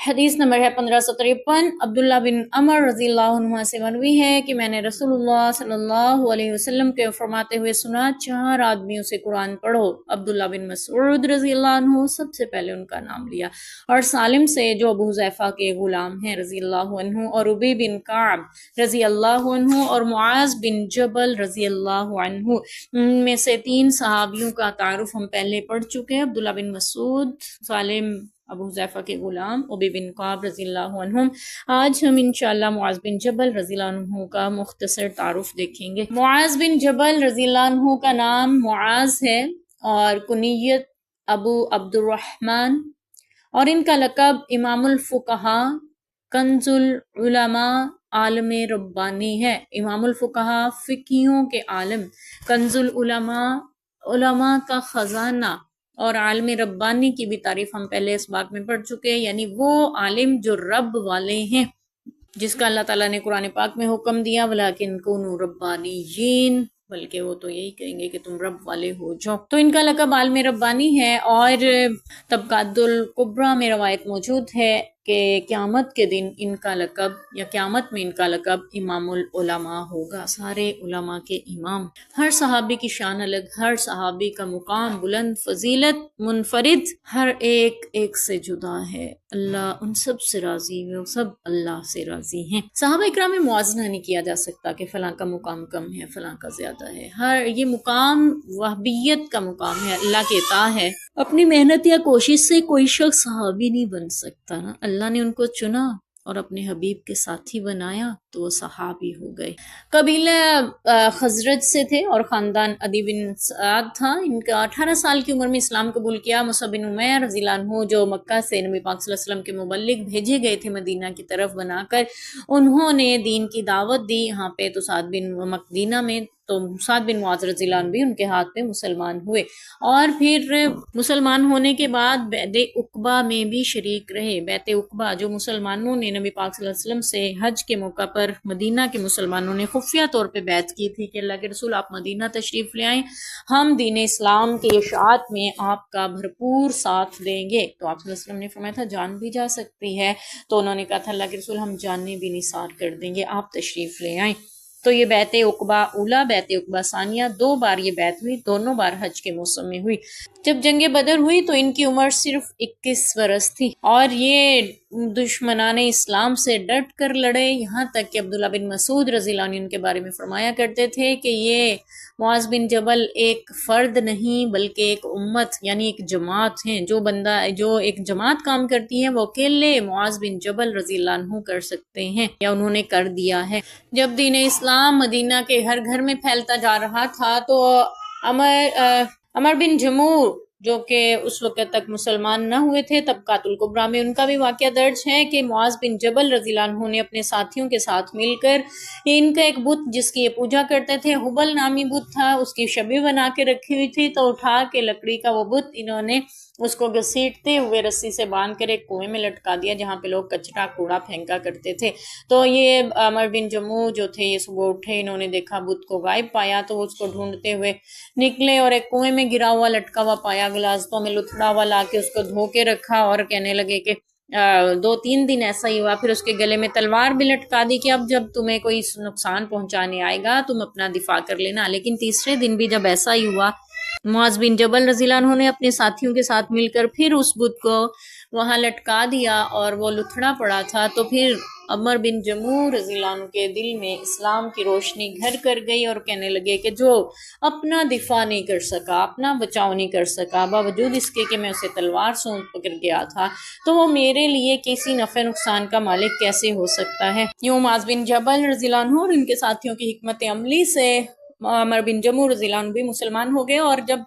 حدیث نمبر ہے 1553۔ عبداللہ بن عمر رضی اللہ عنہ سے مروی ہے کہ میں نے رسول اللہ صلی اللہ علیہ وسلم کے فرماتے ہوئے سنا، 4 آدمیوں سے قرآن پڑھو۔ عبداللہ بن مسعود رضی اللہ عنہ سب سے پہلے ان کا نام لیا، اور سالم سے جو ابو حذیفہ کے غلام ہیں رضی اللہ عنہ، اور ابی بن کعب رضی اللہ عنہ، اور معاذ بن جبل رضی اللہ عنہ۔ ان میں سے 3 صحابیوں کا تعارف ہم پہلے پڑھ چکے ہیں، عبداللہ بن مسعود، سالم ابو حذیفہ کے غلام، ابی بن کعب رضی اللہ عنہم۔ آج ہم انشاءاللہ معاذ بن جبل رضی اللہ عنہ کا مختصر تعارف دیکھیں گے۔ معاذ بن جبل رضی اللہ عنہ کا نام معاذ ہے اور کنیت ابو عبد الرحمن، اور ان کا لقب امام الفقہاء، کنز العلماء، عالم ربانی ہے۔ امام الفقہاء، فقیوں کے عالم، کنز العلماء، علماء کا خزانہ، اور عالم ربانی کی بھی تعریف ہم پہلے اس باب میں پڑھ چکے ہیں، یعنی وہ عالم جو رب والے ہیں، جس کا اللہ تعالیٰ نے قرآن پاک میں حکم دیا وَلَٰكِن كُونُوا رَبَّانِيِّينَ، بلکہ وہ تو یہی کہیں گے کہ تم رب والے ہو جاؤ۔ تو ان کا لقب عالم ربانی ہے، اور طبقات الکبریٰ میں روایت موجود ہے کہ قیامت کے دن ان کا لقب، یا قیامت میں ان کا لقب امام العلماء ہوگا، سارے علماء کے امام۔ ہر صحابی کی شان الگ، ہر صحابی کا مقام بلند، فضیلت منفرد، ہر ایک ایک سے جدا ہے۔ اللہ ان سب سے راضی ہے، وہ سب اللہ سے راضی ہیں۔ صحابہ اکرام میں موازنہ نہیں کیا جا سکتا کہ فلاں کا مقام کم ہے، فلاں کا زیادہ ہے۔ یہ مقام وہابیت کا مقام ہے، اللہ کے عطا ہے۔ اپنی محنت یا کوشش سے کوئی شخص صحابی نہیں بن سکتا نا، اللہ نے ان کو چنا اور اپنے حبیب کے ساتھی بنایا تو وہ صحابی ہو گئے۔ قبیلہ خزرج سے تھے اور خاندان عدی بن سعد تھا۔ ان کا 18 سال کی عمر میں اسلام قبول کیا۔ مصعب بن عمیر رضی اللہ عنہ جو مکہ سے نبی پاک صلی اللہ علیہ وسلم کے مبلغ بھیجے گئے تھے مدینہ کی طرف بنا کر، انہوں نے دین کی دعوت دی یہاں پہ، تو سعد بن مدینہ میں، تو سعد بن معاذ رضی اللہ عنہ بھی ان کے ہاتھ پہ مسلمان ہوئے، اور پھر مسلمان ہونے کے بعد بیعت عقبہ میں بھی شریک رہے۔ بیعت عقبہ جو مسلمانوں نے نبی پاک صلی اللہ علیہ وسلم سے حج کے موقع پر مدینہ کے مسلمانوں نے خفیہ طور پہ بیعت کی تھی کہ اللہ کے رسول آپ مدینہ تشریف لے آئیں، ہم دین اسلام کے اشاعت میں آپ کا بھرپور ساتھ دیں گے۔ تو آپ صلی اللہ علیہ وسلم نے فرمایا تھا جان بھی جا سکتی ہے، تو انہوں نے کہا تھا اللہ کے رسول ہم جانیں بھی نثار کر دیں گے، آپ تشریف لے آئیں۔ تو یہ بیعت عقبہ اولیٰ، بیعت عقبہ ثانیہ، 2 بار یہ بیعت ہوئی، دونوں بار حج کے موسم میں ہوئی۔ جب جنگ بدر ہوئی تو ان کی عمر صرف 21 برس تھی، اور یہ دشمنان اسلام سے ڈٹ کر لڑے، یہاں تک کہ عبداللہ بن مسعود رضی اللہ عنہ ان کے بارے میں فرمایا کرتے تھے کہ یہ معاذ بن جبل ایک فرد نہیں بلکہ ایک امت، یعنی ایک جماعت ہیں، جو ایک جماعت کام کرتی ہے وہ اکیلے معاذ بن جبل رضی اللہ عنہ کر سکتے ہیں، یا انہوں نے کر دیا ہے۔ جب دین اسلام مدینہ کے ہر گھر میں پھیلتا جا رہا تھا تو عمر بن جموع جو کہ اس وقت تک مسلمان نہ ہوئے تھے، طبقات الکبریٰ میں ان کا بھی واقعہ درج ہے کہ معاذ بن جبل رضی اللہ عنہ نے اپنے ساتھیوں کے ساتھ مل کر ان کا ایک بت جس کی یہ پوجا کرتے تھے، حبل نامی بت تھا، اس کی شبیہ بنا کے رکھی ہوئی تھی، تو اٹھا کے لکڑی کا وہ بت انہوں نے اس کو گھسیٹتے ہوئے رسی سے باندھ کر ایک کنویں میں لٹکا دیا جہاں پہ لوگ کچرا کوڑا پھینکا کرتے تھے۔ تو یہ عمر بن جموع جو تھے یہ صبح اٹھے، انہوں نے دیکھا بت کو غائب پایا، تو وہ اس کو ڈھونڈتے ہوئے نکلے اور ایک کنویں میں گرا ہوا لٹکا ہوا پایا، گلازتوں میں لتھڑا ہوا لا کے اس کو دھو کے رکھا، اور کہنے لگے کہ 2-3 دن ایسا ہی ہوا، پھر اس کے گلے میں تلوار بھی لٹکا دی کہ اب جب تمہیں کوئی نقصان پہنچانے آئے گا تم اپنا دفاع کر لینا۔ لیکن تیسرے دن بھی جب ایسا ہی ہوا، معاذ بن جبل رضی اللہ عنہ نے اپنے ساتھیوں کے ساتھ مل کر پھر اس بت کو وہاں لٹکا دیا اور وہ لتھڑا پڑا تھا، تو پھر عمر بن جموع رضی اللہ عنہ کے دل میں اسلام کی روشنی گھر کر گئی، اور کہنے لگے کہ جو اپنا دفاع نہیں کر سکا، اپنا بچاؤ نہیں کر سکا، باوجود اس کے کہ میں اسے تلوار سونپ کر گیا تھا، تو وہ میرے لیے کسی نفع نقصان کا مالک کیسے ہو سکتا ہے۔ یوں معاذ بن جبل رضی اللہ عنہ اور ان کے ساتھیوں کی حکمت عملی سے عمر بن جموع رضی اللہ عنہ بھی مسلمان ہو گئے، اور جب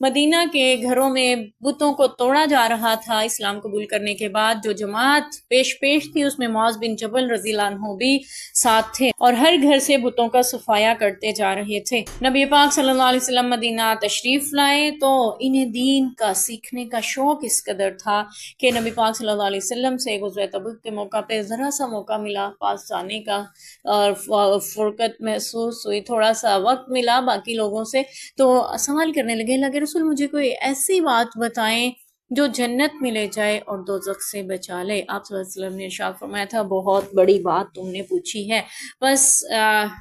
مدینہ کے گھروں میں بتوں کو توڑا جا رہا تھا اسلام قبول کرنے کے بعد، جو جماعت پیش تھی اس میں معاذ بن جبل رضی اللہ عنہ بھی ساتھ تھے، اور ہر گھر سے بتوں کا صفایا کرتے جا رہے تھے۔ نبی پاک صلی اللہ علیہ وسلم مدینہ تشریف لائے تو انہیں دین کا سیکھنے کا شوق اس قدر تھا کہ نبی پاک صلی اللہ علیہ وسلم سے غزوہ تبوک کے موقع پہ ذرا سا موقع ملا پاس جانے کا، اور فرقت محسوس ہوئی، تھوڑا سا وقت ملا باقی لوگوں سے، تو سوال کرنے لگے اللہ کے رسول مجھے کوئی ایسی بات بتائیں جو جنت میں لے جائے اور دوزخ سے بچا لے۔ آپ صلی اللہ علیہ وسلم نے ارشاد فرمایا تھا بہت بڑی بات تم نے پوچھی ہے، بس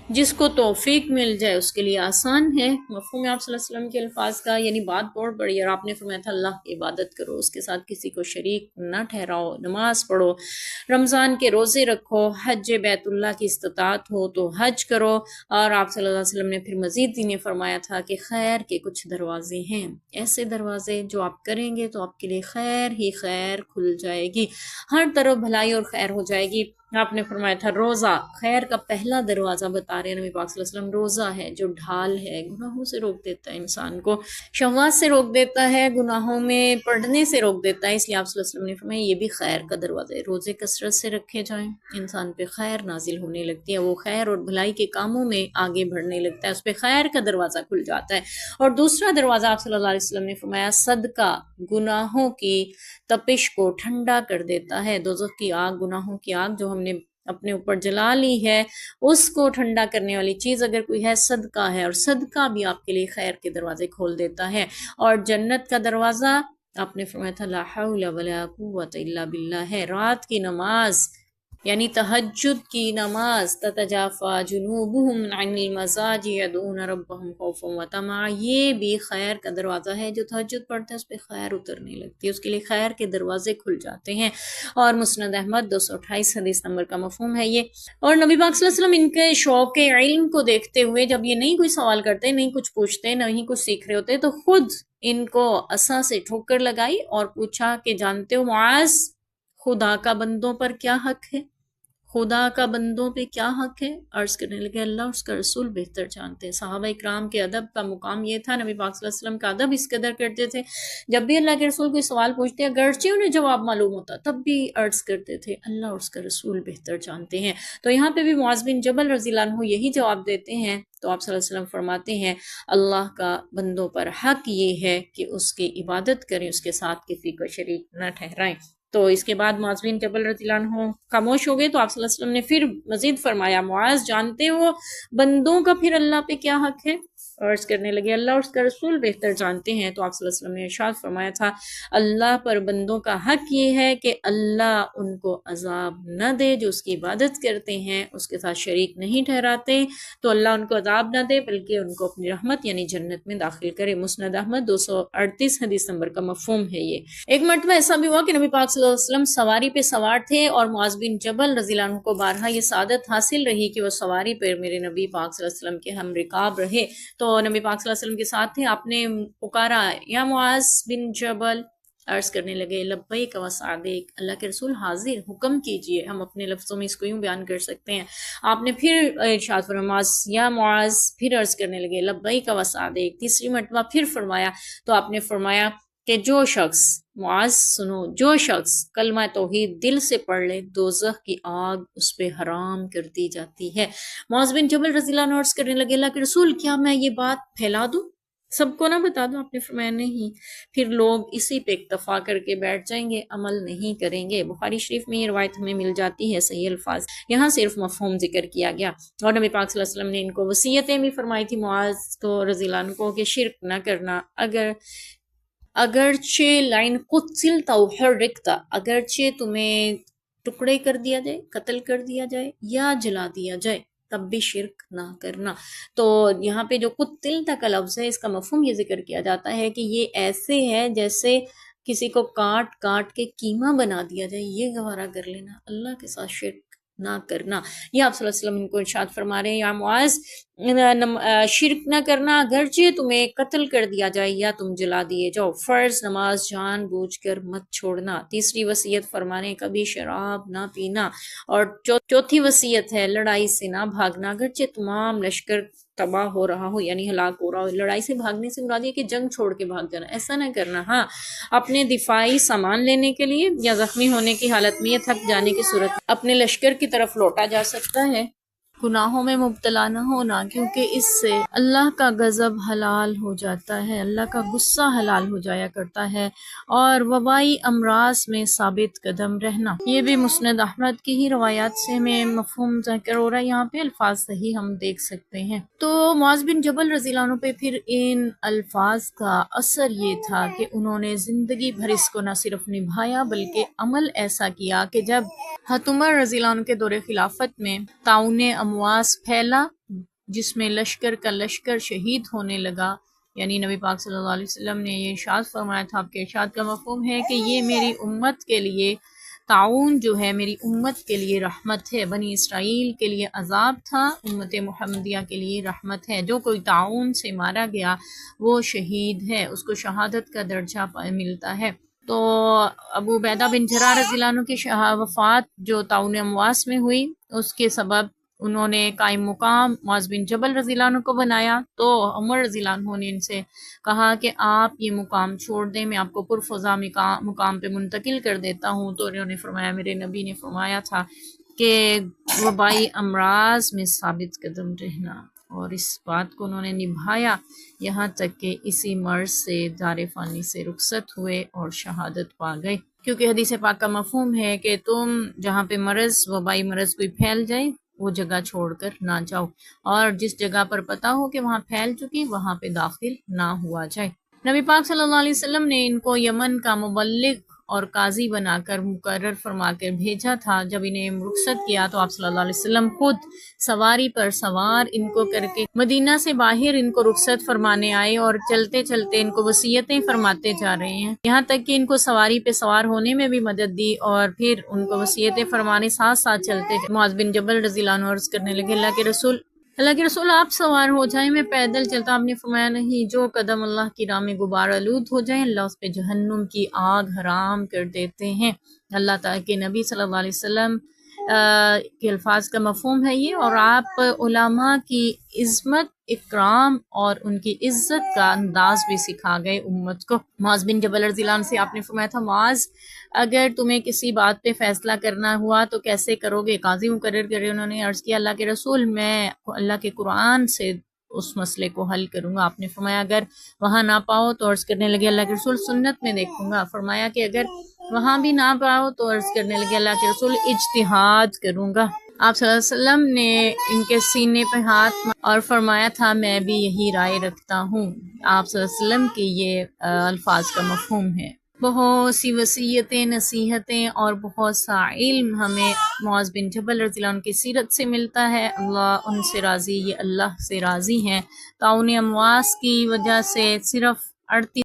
جس کو توفیق مل جائے اس کے لیے آسان ہے۔ مفہوم آپ صلی اللہ علیہ وسلم کے الفاظ کا، یعنی بات بہت بڑی ہے، اور آپ نے فرمایا تھا اللہ کی عبادت کرو، اس کے ساتھ کسی کو شریک نہ ٹھہراؤ، نماز پڑھو، رمضان کے روزے رکھو، حج بیت اللہ کی استطاعت ہو تو حج کرو، اور آپ صلی اللہ علیہ وسلم نے پھر مزید دین فرمایا تھا کہ خیر کے کچھ دروازے ہیں، ایسے دروازے جو آپ کریں گے تو آپ کے لیے خیر ہی خیر کھل جائے گی، ہر طرف بھلائی اور خیر ہو جائے گی۔ آپ نے فرمایا تھا روزہ خیر کا پہلا دروازہ بتا رہے ہیں نبی پاک صلی اللہ علیہ وسلم، روزہ ہے جو ڈھال ہے، گناہوں سے روک دیتا ہے انسان کو، شہوات سے روک دیتا ہے، گناہوں میں پڑنے سے روک دیتا ہے، اس لیے آپ صلی اللہ علیہ وسلم نے فرمایا یہ بھی خیر کا دروازہ ہے۔ روزے کثرت سے رکھے جائیں، انسان پہ خیر نازل ہونے لگتی ہے، وہ خیر اور بھلائی کے کاموں میں آگے بڑھنے لگتا ہے، اس پہ خیر کا دروازہ کھل جاتا ہے۔ اور دوسرا دروازہ آپ صلی اللہ علیہ وسلم نے فرمایا صدقہ گناہوں کی تپش کو ٹھنڈا کر دیتا ہے، دوزخ کی آگ، گناہوں کی آگ جو ہم نے اپنے اوپر جلا لی ہے، اس کو ٹھنڈا کرنے والی چیز اگر کوئی ہے صدقہ ہے، اور صدقہ بھی آپ کے لیے خیر کے دروازے کھول دیتا ہے۔ اور جنت کا دروازہ آپ نے فرمایا تھا لا حول ولا قوت الا باللہ ہے، رات کی نماز یعنی تہجد کی نماز، تتجافا جنوبہم عن المضاجع یدعون ربہم خوفا وطمعا، یہ بھی خیر کا دروازہ ہے، جو تہجد پڑھتا ہے اس پہ خیر اترنے لگتی ہے، اس کے لیے خیر کے دروازے کھل جاتے ہیں۔ اور مسند احمد 228 حدیث نمبر کا مفہوم ہے یہ۔ اور نبی پاک صلی اللہ علیہ وسلم ان کے شوق علم کو دیکھتے ہوئے جب یہ نہیں کوئی سوال کرتے، نہیں کچھ پوچھتے، نہیں کچھ سیکھ رہے ہوتے، تو خود ان کو عصا سے ٹھوکر لگائی اور پوچھا کہ جانتے ہو معاذ خدا کا بندوں پر کیا حق ہے؟ خدا کا بندوں پہ کیا حق ہے؟ عرض کرنے لگے اللہ اس کا رسول بہتر جانتے ہیں۔ صحابہ اکرام کے ادب کا مقام یہ تھا، نبی پاک صلی اللہ علیہ وسلم کا ادب اس قدر کرتے تھے، جب بھی اللہ کے رسول کوئی سوال پوچھتے اگرچہ انہیں جواب معلوم ہوتا تب بھی عرض کرتے تھے اللہ اور اس کا رسول بہتر جانتے ہیں۔ تو یہاں پہ بھی معاذ بن جبل رضی اللہ عنہ یہی جواب دیتے ہیں، تو آپ صلی اللہ علیہ وسلم فرماتے ہیں اللہ کا بندوں پر حق یہ ہے کہ اس کی عبادت کریں، اس کے ساتھ کسی کو شریک نہ ٹھہرائیں۔ تو اس کے بعد معاذ بن جبل رضی اللہ عنہ خاموش ہو گئے، تو آپ صلی اللہ علیہ وسلم نے پھر مزید فرمایا معاذ جانتے ہو بندوں کا پھر اللہ پہ کیا حق ہے؟ عرض کرنے لگے اللہ اور اس کا رسول بہتر جانتے ہیں۔ تو آپ صلی اللہ علیہ وسلم نے ارشاد فرمایا تھا اللہ پر بندوں کا حق یہ ہے کہ اللہ ان کو عذاب نہ دے، جو اس کی عبادت کرتے ہیں، اس کے ساتھ شریک نہیں ٹھہراتے، تو اللہ ان کو عذاب نہ دے بلکہ ان کو اپنی رحمت یعنی جنت میں داخل کرے۔ مسند احمد 238 حدیث نمبر کا مفہوم ہے یہ۔ ایک مرتبہ ایسا بھی ہوا کہ نبی پاک صلی اللہ علیہ وسلم سواری پہ سوار تھے، اور معاذ بن جبل رضی اللہ عنہ کو بارہا یہ سعادت حاصل رہی کہ وہ سواری پر میرے نبی پاک صلی اللہ علیہ وسلم کے ہم رکاب رہے، تو نبی پاک صلی اللہ علیہ وسلم کے ساتھ تھے، آپ نے پکارا یا معاذ بن جبل، عرض کرنے لگے لبیک و سعدیک، اللہ کے رسول حاضر، حکم کیجئے۔ ہم اپنے لفظوں میں اس کو یوں بیان کر سکتے ہیں، آپ نے پھر ارشاد فرمایا یا معاذ، پھر عرض کرنے لگے لبیک و سعدیک، تیسری مرتبہ پھر فرمایا، تو آپ نے فرمایا کہ جو شخص، معاذ سنو، جو شخص کلمہ توحید دل سے پڑھ لے دوزخ کی آگ اس پہ حرام کر دی جاتی ہے۔ معاذ بن جبل رضی اللہ عنہ عرض کرنے لگے اللہ کے رسول کیا میں یہ بات پھیلا دوں، سب کو نہ بتا دوں؟ آپ نے فرمایا نہیں، پھر لوگ اسی پہ اکتفا کر کے بیٹھ جائیں گے، عمل نہیں کریں گے۔ بخاری شریف میں یہ روایت ہمیں مل جاتی ہے صحیح الفاظ، یہاں صرف مفہوم ذکر کیا گیا۔ اور نبی پاک صلی اللہ علیہ وسلم نے ان کو وصیتیں بھی فرمائی تھی معاذ کو رضی اللہ عنہ کو کہ شرک نہ کرنا، اگرچہ لائن قتلت او حرقت، اگرچہ تمہیں ٹکڑے کر دیا جائے، قتل کر دیا جائے یا جلا دیا جائے، تب بھی شرک نہ کرنا۔ تو یہاں پہ جو قتلت کا لفظ ہے، اس کا مفہوم یہ ذکر کیا جاتا ہے کہ یہ ایسے ہے جیسے کسی کو کاٹ کاٹ کے قیمہ بنا دیا جائے، یہ گوارا کر لینا، اللہ کے ساتھ شرک نہ کرنا۔ یہ آپ صلی اللہ علیہ وسلم ان کو ارشاد فرما رہے ہیں یا معاذ شرک نہ کرنا، اگرچہ تمہیں قتل کر دیا جائے یا تم جلا دیے جاؤ، فرض نماز جان بوجھ کر مت چھوڑنا۔ تیسری وصیت فرما رہے ہیں کبھی شراب نہ پینا، اور چوتھی وصیت ہے لڑائی سے نہ بھاگنا، اگرچہ تمام لشکر تباہ ہو رہا ہو یعنی ہلاک ہو رہا ہو۔ لڑائی سے بھاگنے سے مراد یہ کہ جنگ چھوڑ کے بھاگ جانا، ایسا نہ کرنا۔ ہاں، اپنے دفاعی سامان لینے کے لیے یا زخمی ہونے کی حالت میں یا تھک جانے کی صورت میں اپنے لشکر کی طرف لوٹا جا سکتا ہے، گناہوں میں مبتلا نہ ہونا، کیونکہ اس سے اللہ کا غضب حلال ہو جاتا ہے، اللہ کا غصہ حلال ہو جایا کرتا ہے، اور وبائی امراض میں ثابت قدم رہنا۔ یہ بھی مسند احمد کی ہی روایات سے ہمیں مفہوم ذکر ہو رہا ہے، یہاں پہ الفاظ صحیح ہم دیکھ سکتے ہیں۔ تو معاذ بن جبل رضی اللہ عنہ پہ پھر ان الفاظ کا اثر یہ تھا کہ انہوں نے زندگی بھر اس کو نہ صرف نبھایا بلکہ عمل ایسا کیا کہ جب حضرت عمر رضی اللہ عنہ کے دور خلافت میں طاعون امواس پھیلا، جس میں لشکر کا لشکر شہید ہونے لگا، یعنی نبی پاک صلی اللہ علیہ وسلم نے یہ ارشاد فرمایا تھا، آپ کے ارشاد کا مفہوم ہے کہ یہ میری امت کے لیے طاعون جو ہے میری امت کے لیے رحمت ہے، بنی اسرائیل کے لیے عذاب تھا، امت محمدیہ کے لیے رحمت ہے۔ جو کوئی طاعون سے مارا گیا وہ شہید ہے، اس کو شہادت کا درجہ ملتا ہے۔ تو ابو عبیدہ بن جراح رضی اللہ عنہ کی وفات جو طاعون امواس میں ہوئی، اس کے سبب انہوں نے قائم مقام معاذ بن جبل رضی اللہ عنہ کو بنایا۔ تو عمر رضی اللہ عنہ نے ان سے کہا کہ آپ یہ مقام چھوڑ دیں، میں آپ کو پرفضا مقام پہ منتقل کر دیتا ہوں۔ تو انہوں نے فرمایا، میرے نبی نے فرمایا تھا کہ وبائی امراض میں ثابت قدم رہنا، اور اس بات کو انہوں نے نبھایا یہاں تک کہ اسی مرض سے دار فانی سے رخصت ہوئے اور شہادت پا گئے۔ کیونکہ حدیث پاک کا مفہوم ہے کہ تم جہاں پہ وبائی مرض کوئی پھیل جائے وہ جگہ چھوڑ کر نہ جاؤ، اور جس جگہ پر پتہ ہو کہ وہاں پھیل چکی وہاں پہ داخل نہ ہوا جائے۔ نبی پاک صلی اللہ علیہ وسلم نے ان کو یمن کا مبلغ اور قاضی بنا کر مقرر فرما کر بھیجا تھا۔ جب انہیں رخصت کیا تو آپ صلی اللہ علیہ وسلم خود سواری پر سوار ان کو کر کے مدینہ سے باہر ان کو رخصت فرمانے آئے، اور چلتے چلتے ان کو وصیتیں فرماتے جا رہے ہیں، یہاں تک کہ ان کو سواری پہ سوار ہونے میں بھی مدد دی، اور پھر ان کو وصیتیں فرمانے ساتھ ساتھ چلتے۔ معاذ بن جبل رضی اللہ عنہ عرض کرنے لگے، اللہ کے رسول آپ سوار ہو جائیں، میں پیدل چلتا۔ آپ نے فرمایا نہیں، جو قدم اللہ کی راہ میں غبار آلود ہو جائیں اللہ اس پہ جہنم کی آگ حرام کر دیتے ہیں۔ اللہ تعالیٰ کے نبی صلی اللہ علیہ وسلم کے الفاظ کا مفہوم ہے یہ، اور آپ علماء کی عظمت، اکرام اور ان کی عزت کا انداز بھی سکھا گئے امت کو۔ معاذ بن جبل رضی اللہ عنہ سے آپ نے فرمایا تھا، معاذ اگر تمہیں کسی بات پہ فیصلہ کرنا ہوا تو کیسے کرو گے؟ قاضی مقرر کرے۔ انہوں نے عرض کیا، اللہ کے رسول میں اللہ کے قرآن سے اس مسئلے کو حل کروں گا۔ آپ نے فرمایا اگر وہاں نہ پاؤ تو عرض کرنے لگے، اللہ کے رسول سنت میں دیکھوں گا۔ فرمایا کہ اگر وہاں بھی نہ پاؤ تو عرض کرنے لگے، اللہ کے رسول اجتہاد کروں گا۔ آپ صلی اللہ علیہ وسلم نے ان کے سینے پہ ہاتھ اور فرمایا تھا، میں بھی یہی رائے رکھتا ہوں۔ آپ صلی اللہ علیہ وسلم کی یہ الفاظ کا مفہوم ہے۔ بہت سی وصیتیں، نصیحتیں اور بہت سا علم ہمیں معاذ بن جبل رضی اللہ عنہ کی سیرت سے ملتا ہے۔ اللہ ان سے راضی، یہ اللہ سے راضی ہیں۔ طاعون امواس کی وجہ سے صرف 38